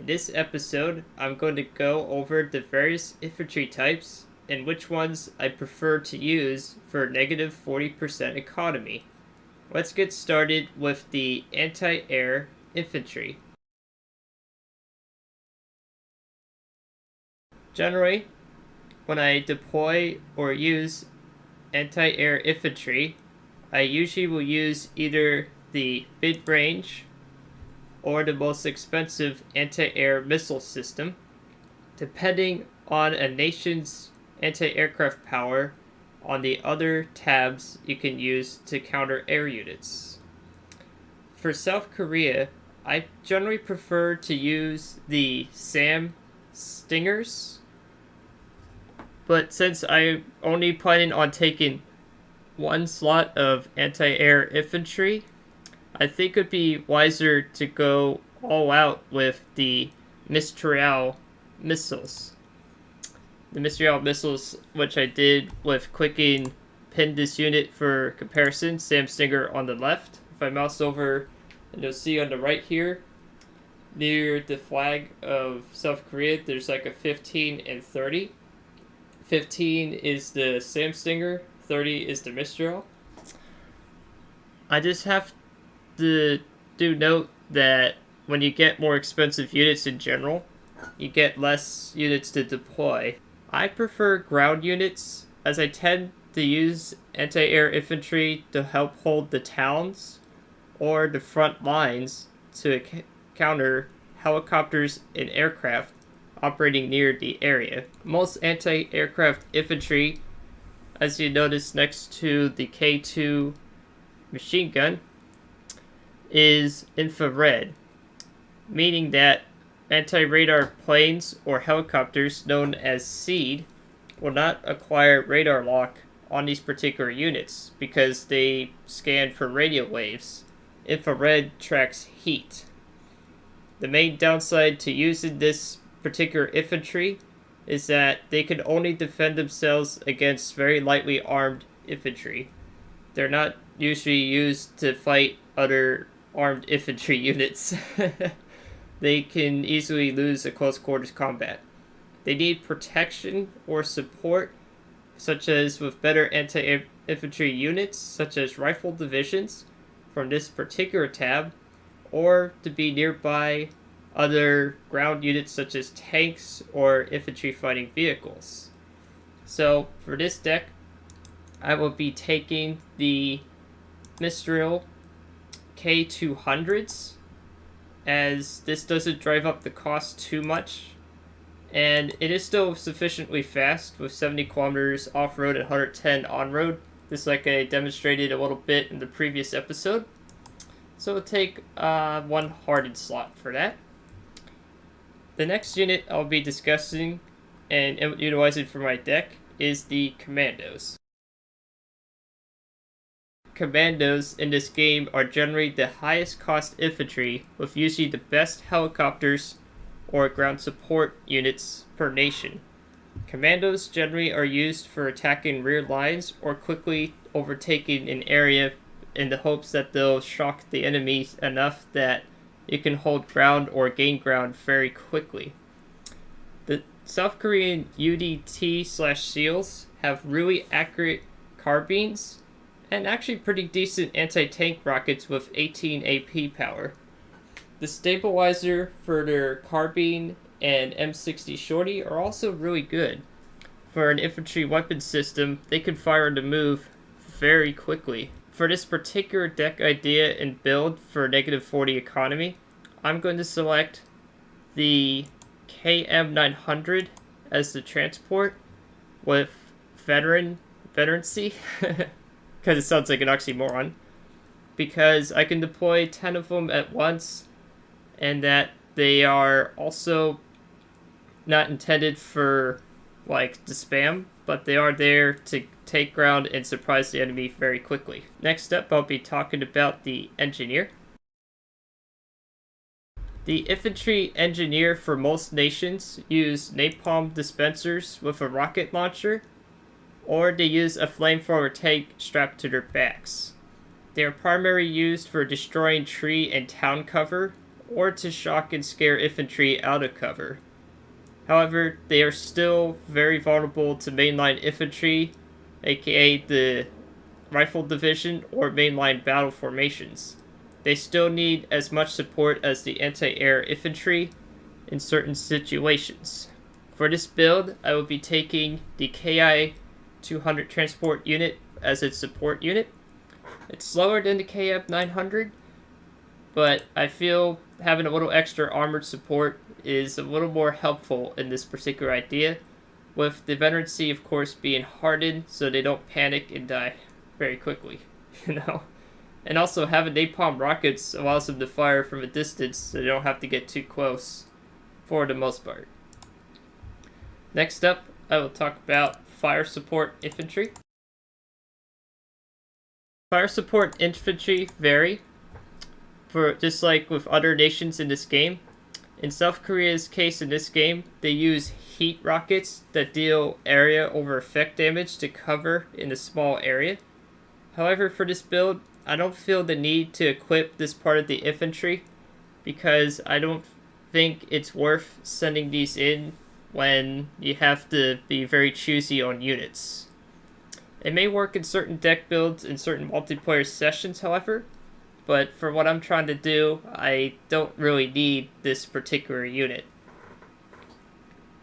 In this episode, I'm going to go over the various infantry types and which ones I prefer to use for negative 40% economy. Let's get started with the anti-air infantry. Generally, when I deploy or use anti-air infantry, I usually will use either the mid-range or the most expensive anti-air missile system, depending on a nation's anti-aircraft power on the other tabs you can use to counter air units. For South Korea, I generally prefer to use the SAM Stingers, but since I'm only planning on taking one slot of anti-air infantry, I think it would be wiser to go all out with the Mistral missiles. The Mistral missiles, which I did with clicking pin this unit for comparison, Sam Stinger on the left. If I mouse over, and you'll see on the right here, near the flag of South Korea, there's like a 15 and 30. 15 is the Sam Stinger, 30 is the Mistral. I just have to do note that when you get more expensive units in general, you get less units to deploy. I prefer ground units as I tend to use anti-air infantry to help hold the towns or the front lines to counter helicopters and aircraft operating near the area. Most anti-aircraft infantry, as you notice next to the K2 machine gun, is infrared, meaning that anti-radar planes or helicopters known as SEAD will not acquire radar lock on these particular units because they scan for radio waves. Infrared tracks heat. The main downside to using this particular infantry is that they can only defend themselves against very lightly armed infantry. They're not usually used to fight other armed infantry units. They can easily lose a close quarters combat. They need protection or support, such as with better anti-infantry units, such as rifle divisions from this particular tab, or to be nearby other ground units such as tanks or infantry fighting vehicles. So for this deck, I will be taking the Mistral K200s, as this doesn't drive up the cost too much, and it is still sufficiently fast with 70 kilometers off-road and 110 on-road, just like I demonstrated a little bit in the previous episode. So we'll take one hardened slot for that. The next unit I'll be discussing and utilizing for my deck is the Commandos. Commandos in this game are generally the highest cost infantry, with usually the best helicopters or ground support units per nation. Commandos generally are used for attacking rear lines or quickly overtaking an area in the hopes that they'll shock the enemy enough that you can hold ground or gain ground very quickly. The South Korean UDT/SEALs have really accurate carbines and actually pretty decent anti-tank rockets with 18 AP power. The stabilizer for their carbine and M60 Shorty are also really good. For an infantry weapon system, they can fire on the move very quickly. For this particular deck idea and build for negative 40 economy, I'm going to select the KM900 as the transport with veterancy. Because it sounds like an oxymoron, because I can deploy 10 of them at once, and that they are also not intended for, like, to spam, but they are there to take ground and surprise the enemy very quickly. Next up, I'll be talking about the Engineer. The Infantry Engineer for most nations use napalm dispensers with a rocket launcher, or they use a flamethrower tank strapped to their backs. They are primarily used for destroying tree and town cover, or to shock and scare infantry out of cover. However, they are still very vulnerable to mainline infantry, aka the rifle division or mainline battle formations. They still need as much support as the anti-air infantry in certain situations. For this build, I will be taking the KI-200 transport unit as its support unit. It's slower than the KF-900, but I feel having a little extra armored support is a little more helpful in this particular idea, with the veterancy of course being hardened so they don't panic and die very quickly, And also having napalm rockets allows them to fire from a distance so they don't have to get too close for the most part. Next up, I will talk about fire support infantry. Fire support infantry vary, for just like with other nations in this game. In South Korea's case in this game, they use heat rockets that deal area over effect damage to cover in a small area. However, for this build, I don't feel the need to equip this part of the infantry because I don't think it's worth sending these in when you have to be very choosy on units. It may work in certain deck builds in certain multiplayer sessions, however, but for what I'm trying to do, I don't really need this particular unit.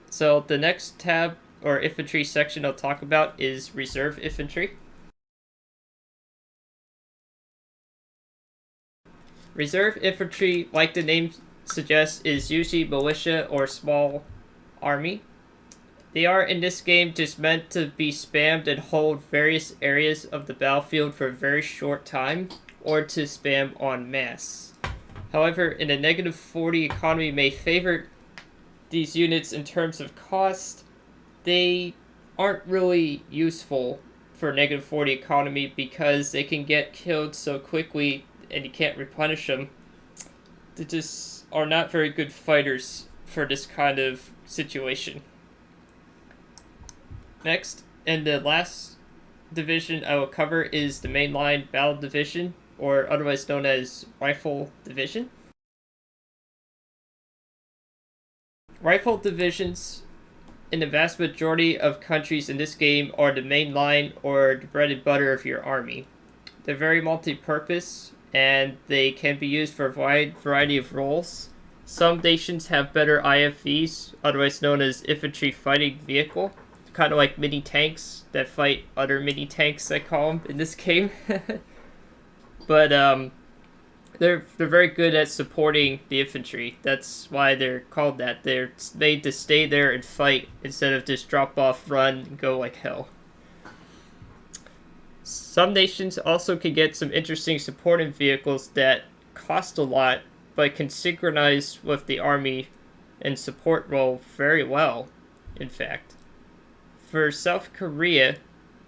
So the next tab or infantry section I'll talk about is reserve infantry. Reserve infantry, like the name suggests, is usually militia or small army. They are in this game just meant to be spammed and hold various areas of the battlefield for a very short time, or to spam en masse. However, in a negative 40 economy may favor these units in terms of cost, they aren't really useful for negative 40 economy because they can get killed so quickly and you can't replenish them. They just are not very good fighters for this kind of situation. Next, and the last division I will cover is the mainline battle division, or otherwise known as rifle division. Rifle divisions in the vast majority of countries in this game are the main line or the bread and butter of your army. They're very multi-purpose and they can be used for a wide variety of roles. Some nations have better IFVs, otherwise known as infantry fighting vehicle, kind of like mini tanks that fight other mini tanks, I call them in this game. But they're very good at supporting the infantry. That's why they're called that. They're made to stay there and fight instead of just drop off, run, and go like hell. Some nations also can get some interesting supporting vehicles that cost a lot, but can synchronize with the army and support role very well, in fact. For South Korea,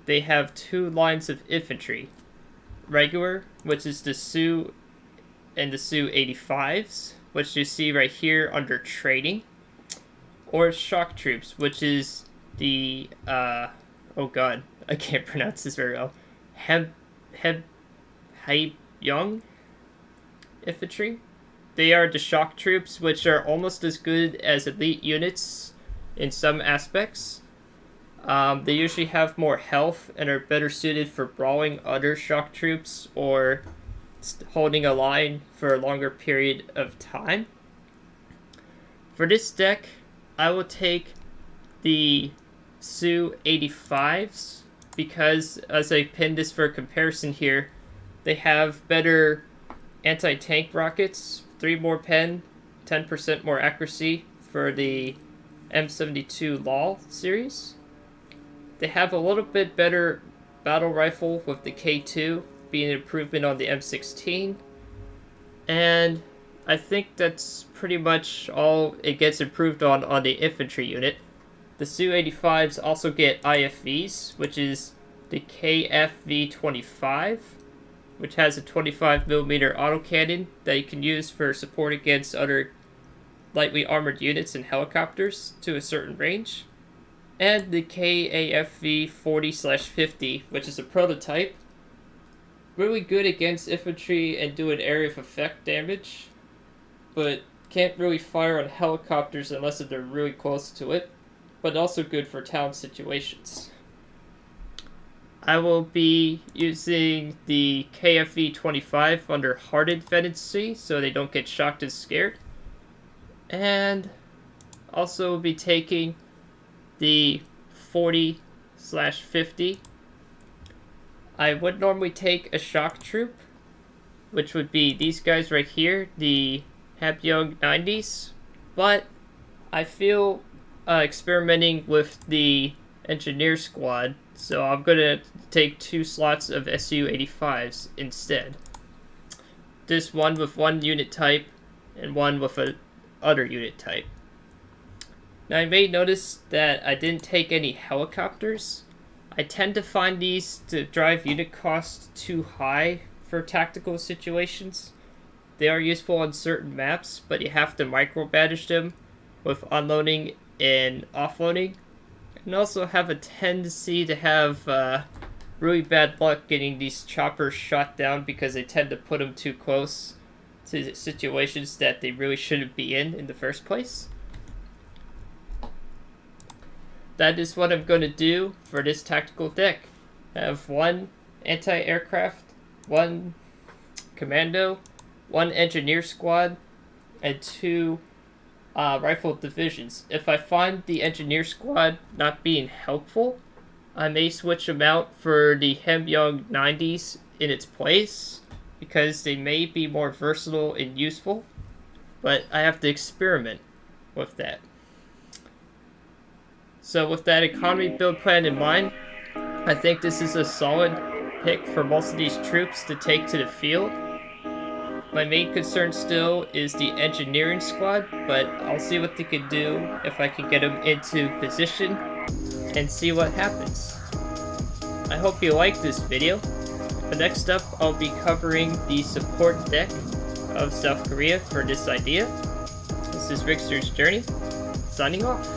they have two lines of infantry. Regular, which is the Su and the Su-85s, which you see right here under training. Or shock troops, which is the, oh god, I can't pronounce this very well. Young infantry. They are the shock troops, which are almost as good as elite units in some aspects. They usually have more health and are better suited for brawling other shock troops or holding a line for a longer period of time. For this deck, I will take the Su-85s because, as I pinned this for comparison here, they have better anti-tank rockets, 3 more pen, 10% more accuracy for the M72 LOL series. They have a little bit better battle rifle with the K2 being an improvement on the M16. And I think that's pretty much all it gets improved on the infantry unit. The Su-85s also get IFVs, which is the KFV-25, which has a 25mm autocannon that you can use for support against other lightly armored units and helicopters to a certain range. And the KAFV-40/50, which is a prototype. Really good against infantry and doing area of effect damage. but can't really fire on helicopters unless they're really close to it, but also good for town situations. I will be using the KFE-25 under Hardened Venancy so they don't get shocked and scared. And also will be taking the 40/50. I would normally take a shock troop, which would be these guys right here, the Hamyoung 90s, but I feel experimenting with the engineer squad, so I'm gonna take 2 slots of SU-85s instead. This one with 1 unit type and one with a other unit type. Now I may notice that I didn't take any helicopters. I tend to find these to drive unit costs too high for tactical situations. They are useful on certain maps, but you have to micromanage them with unloading and offloading, and also have a tendency to have really bad luck getting these choppers shot down because they tend to put them too close to situations that they really shouldn't be in the first place. That is what I'm going to do for this tactical deck. I have 1 anti-aircraft, 1 commando, 1 engineer squad, and 2 rifle divisions. If I find the engineer squad not being helpful, I may switch them out for the Hamyoung 90s in its place, because they may be more versatile and useful, but I have to experiment with that. So with that economy build plan in mind, I think this is a solid pick for most of these troops to take to the field. My main concern still is the engineering squad, but I'll see what they can do if I can get them into position and see what happens. I hope you liked this video. But next up, I'll be covering the support deck of South Korea for this idea. This is Rigsters Journey, signing off.